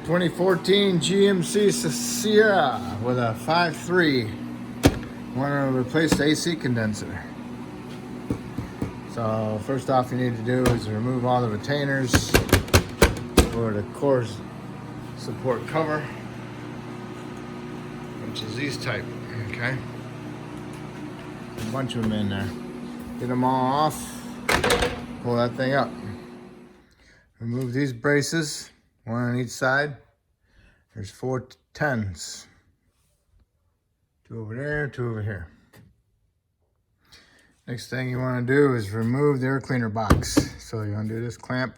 2014 GMC Sierra with a 5.3. Want to replace the AC condenser. So first off you need to do is remove all the retainers for the core support cover, which is these type, okay? A bunch of them in there. Get them all off, pull that thing up. Remove these braces, one on each side. There's 4 10s. 2 over there, 2 over here. Next thing you want to do is remove the air cleaner box. So you undo this clamp,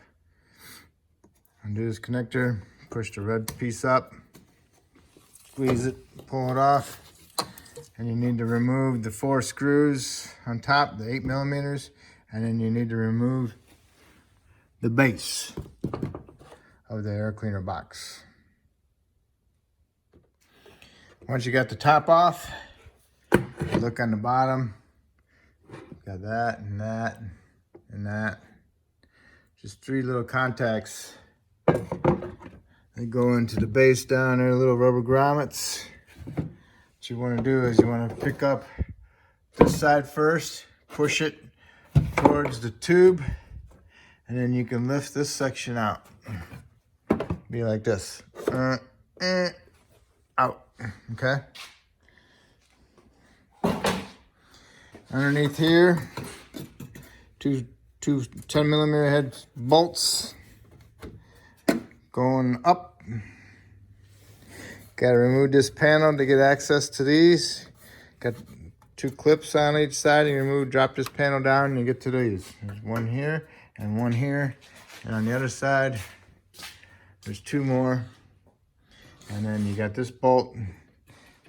undo this connector, push the red piece up, squeeze it, pull it off, and you need to remove the 4 screws on top, the 8 millimeters, and then you need to remove the base of the air cleaner box. Once you got the top off, look on the bottom. Got that and that and that. Just 3 little contacts. They go into the base down there, little rubber grommets. What you want to do is you want to pick up this side first, push it towards the tube, and then you can lift this section out. Be like this. Out. Okay? Underneath here, two 10 millimeter head bolts going up. Got to remove this panel to get access to these. Got 2 clips on each side. You drop this panel down and you get to these. There's one here and one here. And on the other side, there's 2 more. And then you got this bolt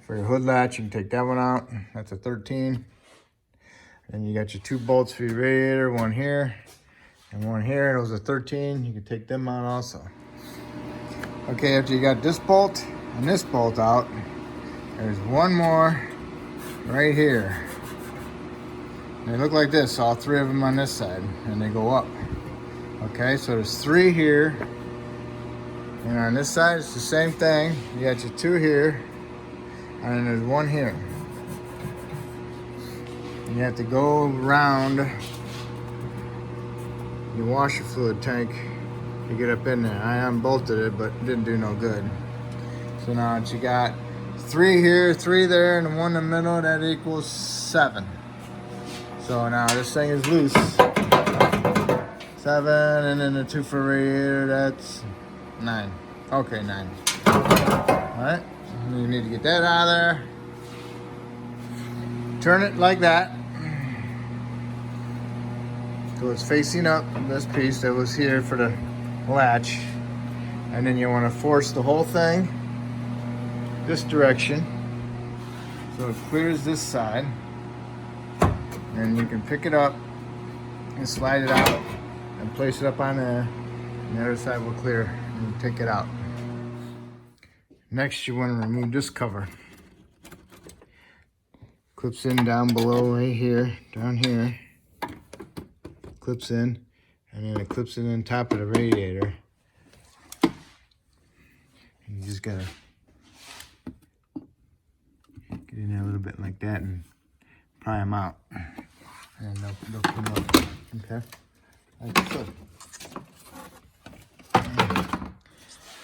for your hood latch. You can take that one out. That's a 13. And you got your 2 bolts for your radiator, one here and one here. Those are 13. You can take them out also. Okay, after you got this bolt and this bolt out, there's one more right here. They look like this, all 3 of them on this side, and they go up. Okay, so there's 3 here. And on this side, it's the same thing. You got your 2 here, and then there's 1 here. You have to go around your washer fluid tank to get up in there. I unbolted it, but it didn't do no good. So now you got 3 here, 3 there, and 1 in the middle. That equals 7. So now this thing is loose. 7, and then the 2 for radiator, that's 9. Okay, 9. All right, you need to get that out of there. Turn it like that. So it's facing up, this piece that was here for the latch. And then you want to force the whole thing this direction so it clears this side. And you can pick it up and slide it out and place it up on there. And the other side will clear and you take it out. Next you want to remove this cover. Clips in down below right here, down here. Clips in, and then it clips in on top of the radiator. And you just gotta get in there a little bit like that and pry them out. And they'll come up, okay? Like so.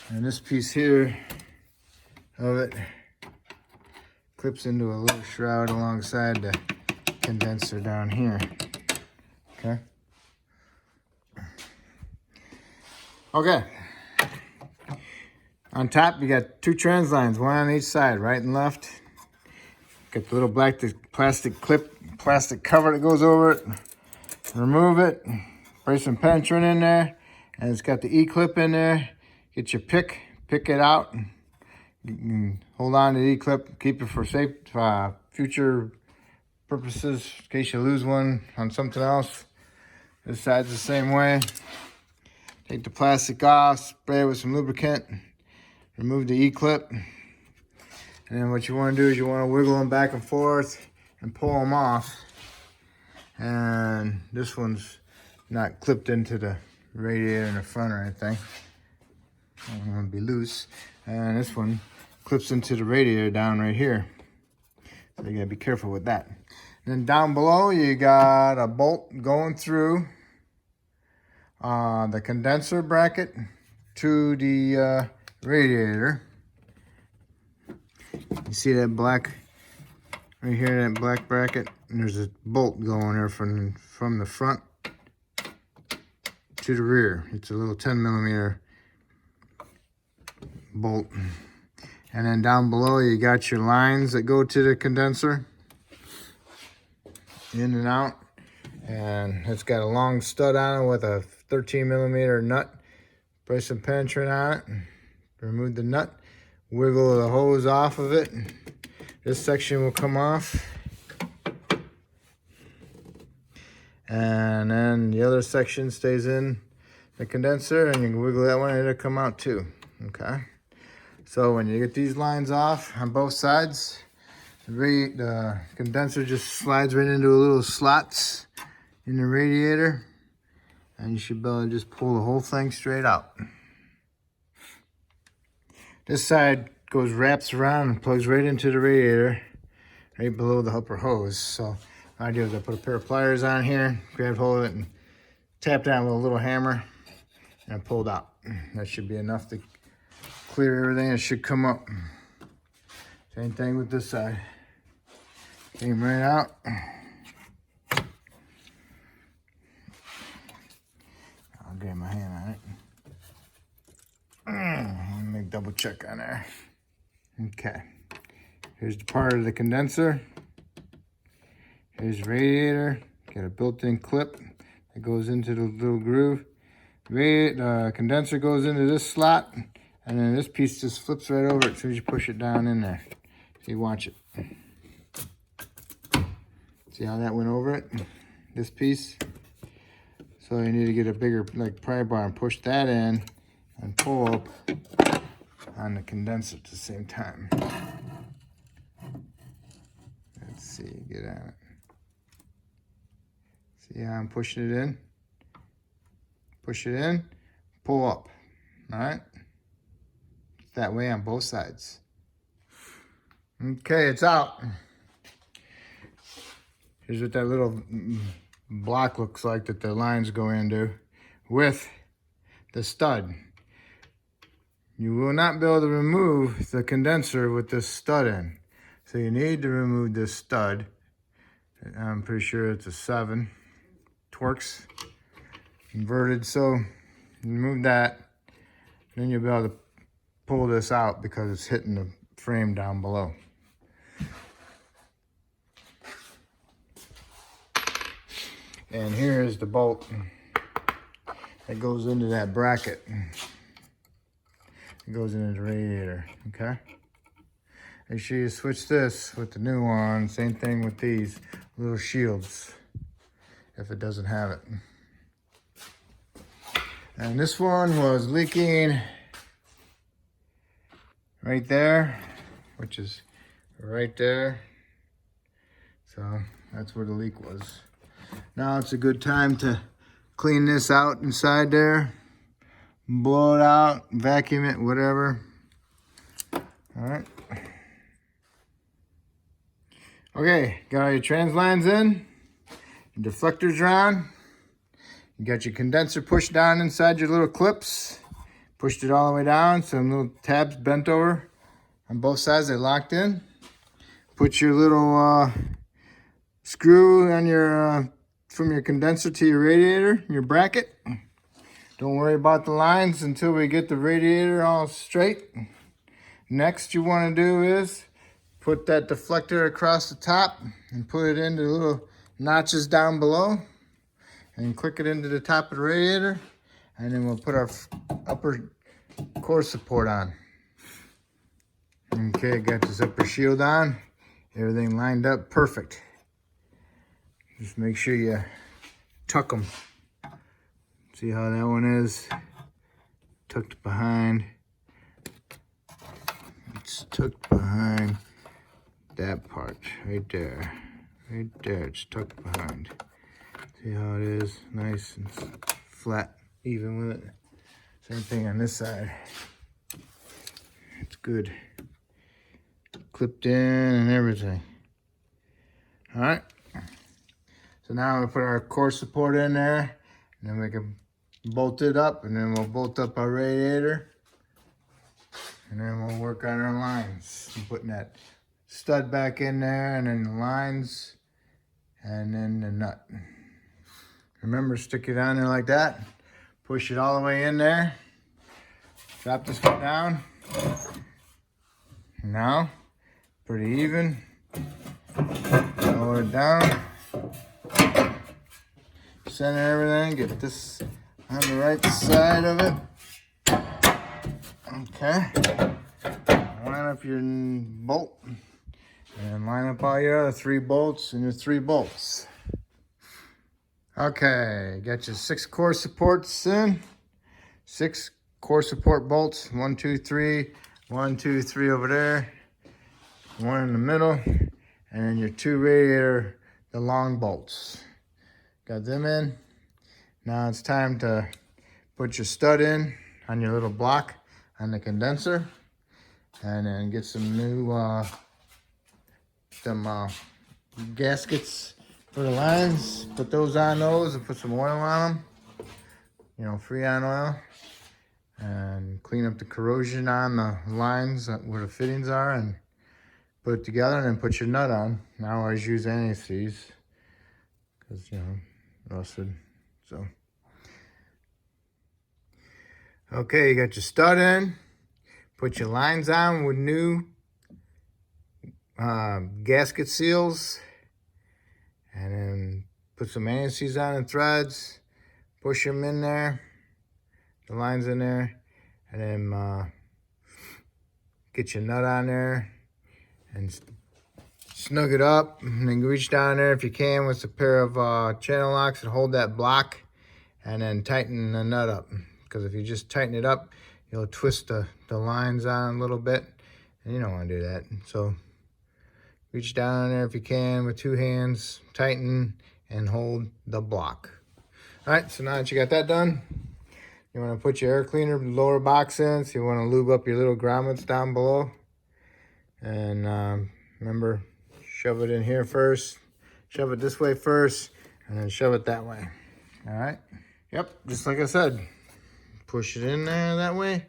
And this piece here of it clips into a little shroud alongside the condenser down here, okay? Okay. On top, you got 2 trans lines, 1 on each side, right and left. Got the little black plastic cover that goes over it. Remove it. Brace some penetrant in there, and it's got the E-clip in there. Get your pick it out. You can hold on to the E-clip, keep it for safe future purposes in case you lose one on something else. This side's the same way. Take the plastic off, spray it with some lubricant, remove the E-clip. And then what you want to do is you want to wiggle them back and forth and pull them off. And this one's not clipped into the radiator in the front or anything. I don't want to be loose. And this one clips into the radiator down right here. So you gotta be careful with that. Then down below, you got a bolt going through the condenser bracket to the radiator. You see that black right here, that black bracket? And there's a bolt going there from the front to the rear. It's a little 10mm bolt. And then down below, you got your lines that go to the condenser, in and out. And it's got a long stud on it with a 13mm nut. Put some penetrant on it. Remove the nut. Wiggle the hose off of it. This section will come off. And then the other section stays in the condenser, and you can wiggle that one and it'll come out too. Okay. So when you get these lines off on both sides, the condenser just slides right into a little slots in the radiator, and you should be able to just pull the whole thing straight out. This side wraps around and plugs right into the radiator, right below the upper hose. So what I do is I put a pair of pliers on here, grab hold of it, and tap down with a little hammer, and I pulled out. That should be enough to clear everything. It should come up. Same thing with this side. Came right out. I'll get my hand on it. Let me double check on there. Okay. Here's the part of the condenser. Here's the radiator. Got a built-in clip that goes into the little groove. The condenser goes into this slot, and then this piece just flips right over it as soon as you push it down in there. See, watch it. See how that went over it? This piece. So you need to get a bigger pry bar and push that in and pull up on the condenser at the same time. Let's see, get on it. See how I'm pushing it in? Push it in, pull up, all right? That way on both sides. Okay, it's out. Here's what that little block looks like that the lines go into with the stud. You will not be able to remove the condenser with this stud in. So you need to remove this stud. I'm pretty sure it's a 7 Torx inverted. So remove that. Then you'll be able to pull this out because it's hitting the frame down below. And here is the bolt that goes into that bracket. It goes into the radiator, okay? Make sure you switch this with the new one. Same thing with these little shields, if it doesn't have it. And this one was leaking right there, which is right there. So that's where the leak was. Now it's a good time to clean this out inside there. Blow it out, vacuum it, whatever. All right. Okay, got all your trans lines in. Your deflectors are on. You got your condenser pushed down inside your little clips. Pushed it all the way down. Some little tabs bent over on both sides. They're locked in. Put your little screw on your from your condenser to your radiator, your bracket. Don't worry about the lines until we get the radiator all straight. Next you want to do is put that deflector across the top and put it into little notches down below and click it into the top of the radiator, and then we'll put our upper core support on. Okay, got this upper shield on. Everything lined up perfect. Just make sure you tuck them. See how that one is? Tucked behind. It's tucked behind that part right there. Right there, it's tucked behind. See how it is? Nice and flat, even with it. Same thing on this side. good. Clipped in and everything. All right. So now we'll put our core support in there, and then we can bolt it up, and then we'll bolt up our radiator, and then we'll work on our lines. I'm putting that stud back in there, and then the lines, and then the nut. Remember, stick it on there like that. Push it all the way in there. Drop this one down. Now, pretty even. Lower it down. Center everything. Get this on the right side of it. Okay. Line up your bolt. And line up all your other 3 bolts and your 3 bolts. Okay, got your 6 core supports in. 6 core support bolts. 1, 2, 3. 1, 2, 3 over there. 1 in the middle. And then your 2 radiator, the long bolts. Got them in. Now it's time to put your stud in on your little block on the condenser. And then get some new gaskets for the lines. Put those on those and put some oil on them. You know, Freon oil. And clean up the corrosion on the lines where the fittings are, and put it together, and then put your nut on. Now I always use anti-seize because, you know, rusted. So, okay, you got your stud in. Put your lines on with new gasket seals, and then put some anti-seize on and threads. Push them in there. The lines in there, and then get your nut on there and snug it up, and then reach down there if you can with a pair of channel locks and hold that block, and then tighten the nut up, because if you just tighten it up, you'll twist the lines on a little bit, and you don't want to do that. So reach down there if you can with 2 hands, tighten and hold the block. All right, so now that you got that done, you want to put your air cleaner lower box in, so you want to lube up your little grommets down below. And remember, shove it in here first, shove it this way first, and then shove it that way. All right? Yep, just like I said. Push it in there that way,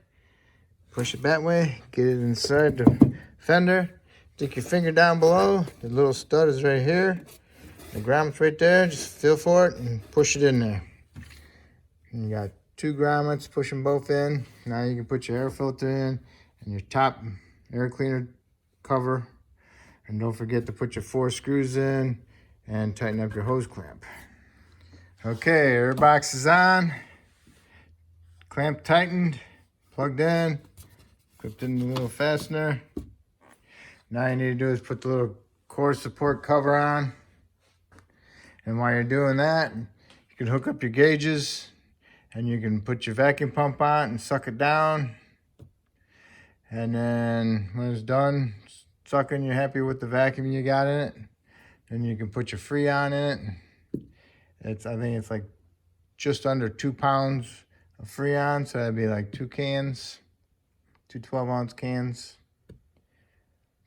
push it that way, get it inside the fender, stick your finger down below, the little stud is right here, the grommet's right there, just feel for it and push it in there. And you got 2 grommets, push them both in. Now you can put your air filter in and your top air cleaner cover. And don't forget to put your 4 screws in and tighten up your hose clamp. Okay, air box is on. Clamp tightened, plugged in, clipped in the little fastener. Now you need to do is put the little core support cover on. And while you're doing that, you can hook up your gauges. And you can put your vacuum pump on and suck it down. And then when it's done sucking, you're happy with the vacuum you got in it. Then you can put your Freon in it. I think it's like just under 2 pounds of Freon. So that'd be like 2 cans, 2 12-ounce cans.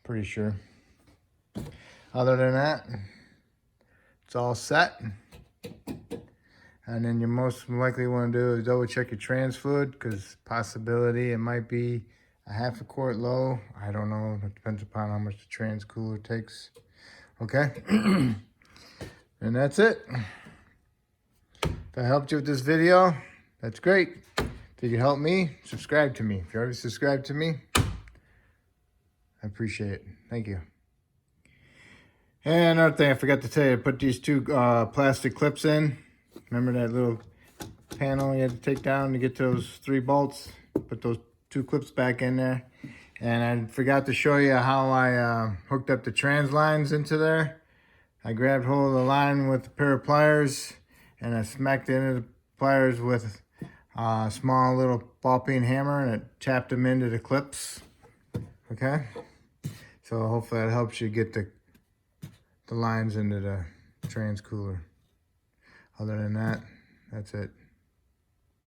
Pretty sure. Other than that, it's all set. And then you most likely want to do is double check your trans fluid, because possibility it might be a 1/2 quart low. I don't know. It depends upon how much the trans cooler takes. Okay. And that's it. If I helped you with this video, that's great. If you can help me, subscribe to me. If you already subscribed to me, I appreciate it. Thank you. And another thing I forgot to tell you, I put these 2 plastic clips in. Remember that little panel you had to take down to get those 3 bolts? Put those 2 clips back in there. And I forgot to show you how I hooked up the trans lines into there. I grabbed hold of the line with a pair of pliers, and I smacked it into the pliers with a small little ball peen hammer, and it tapped them into the clips. Okay? So hopefully that helps you get the lines into the trans cooler. Other than that, that's it.